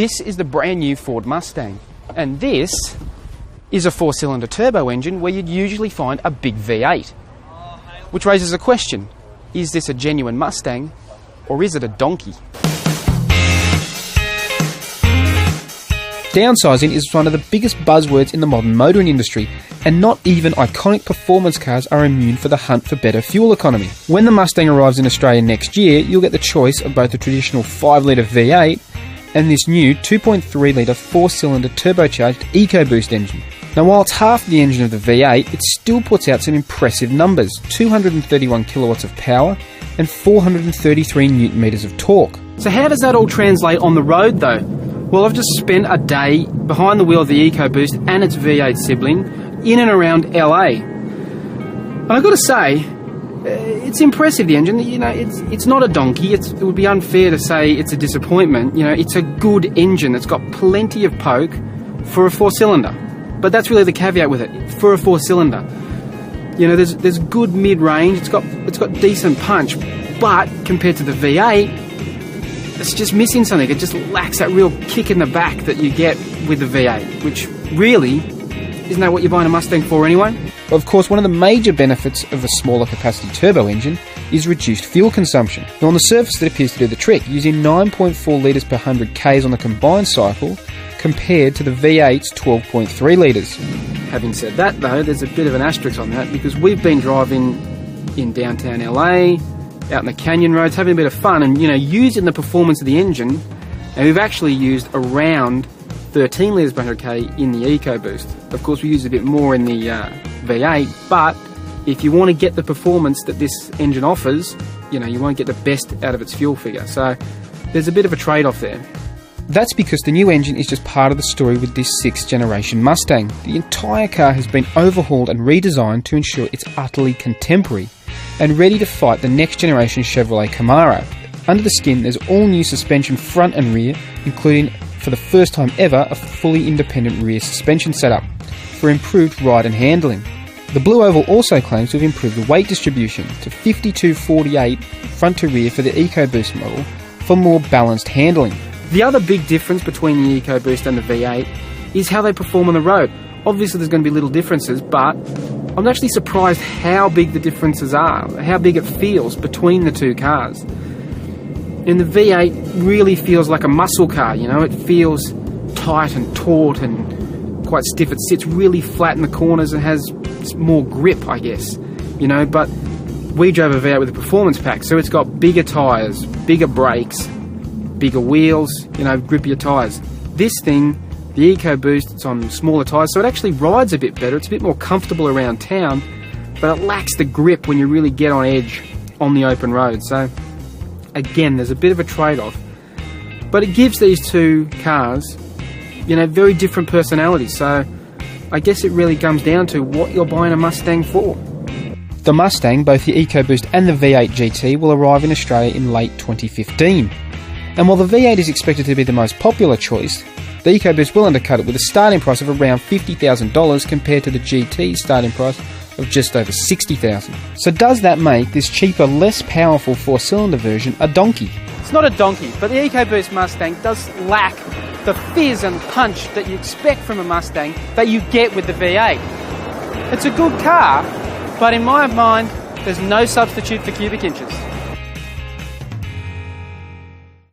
This is the brand new Ford Mustang, and this is a 4-cylinder turbo engine where you'd usually find a big V8. Which raises a question, is this a genuine Mustang or is it a donkey? Downsizing is one of the biggest buzzwords in the modern motoring industry, and not even iconic performance cars are immune for the hunt for better fuel economy. When the Mustang arrives in Australia next year, you'll get the choice of both the traditional 5-litre V8 and this new 2.3-litre 4-cylinder turbocharged EcoBoost engine. Now, while it's half the engine of the V8, it still puts out some impressive numbers: 231 kilowatts of power and 433 newton meters of torque. So how does that all translate on the road though? Well, I've just spent a day behind the wheel of the EcoBoost and its V8 sibling in and around LA. And I've got to say, it's impressive, the engine. You know, it's not a donkey. It would be unfair to say it's a disappointment. You know, it's a good engine. It's got plenty of poke for a 4-cylinder. But that's really the caveat with it, for a 4-cylinder. You know, there's good mid-range. It's got decent punch, but compared to the V8, it's just missing something. It just lacks that real kick in the back that you get with the V8, which really, isn't that what you're buying a Mustang for anyway? Of course, one of the major benefits of a smaller capacity turbo engine is reduced fuel consumption. Now, on the surface, that appears to do the trick, using 9.4 litres per 100 k's on the combined cycle, compared to the V8's 12.3 litres. Having said that though, there's a bit of an asterisk on that, because we've been driving in downtown LA, out in the canyon roads, having a bit of fun and, you know, using the performance of the engine, and we've actually used around 13 litres per 100k in the EcoBoost. Of course, we use a bit more in the V8, but if you want to get the performance that this engine offers, you know, you won't get the best out of its fuel figure. So there's a bit of a trade-off there. That's because the new engine is just part of the story with this 6th generation Mustang. The entire car has been overhauled and redesigned to ensure it's utterly contemporary and ready to fight the next generation Chevrolet Camaro. Under the skin, there's all new suspension front and rear, including, for the first time ever, a fully independent rear suspension setup for improved ride and handling. The Blue Oval also claims to have improved the weight distribution to 52-48 front to rear for the EcoBoost model for more balanced handling. The other big difference between the EcoBoost and the V8 is how they perform on the road. Obviously there's going to be little differences, but I'm actually surprised how big the differences are, how big it feels between the two cars. And the V8 really feels like a muscle car, you know, it feels tight and taut and quite stiff. It sits really flat in the corners and has more grip, I guess, you know, but we drove a V8 with a performance pack, so it's got bigger tyres, bigger brakes, bigger wheels, you know, grippier tyres. This thing, the EcoBoost, it's on smaller tyres, so it actually rides a bit better. It's a bit more comfortable around town, but it lacks the grip when you really get on edge on the open road. So again, there's a bit of a trade-off, but it gives these two cars, you know, very different personalities. So I guess it really comes down to what you're buying a Mustang for. The Mustang, both the EcoBoost and the V8 GT, will arrive in Australia in late 2015. And while the V8 is expected to be the most popular choice, the EcoBoost will undercut it with a starting price of around $50,000 compared to the GT's starting price of just over $60,000. So does that make this cheaper, less powerful 4-cylinder version a donkey? It's not a donkey, but the EcoBoost Mustang does lack the fizz and punch that you expect from a Mustang that you get with the V8. It's a good car, but in my mind, there's no substitute for cubic inches.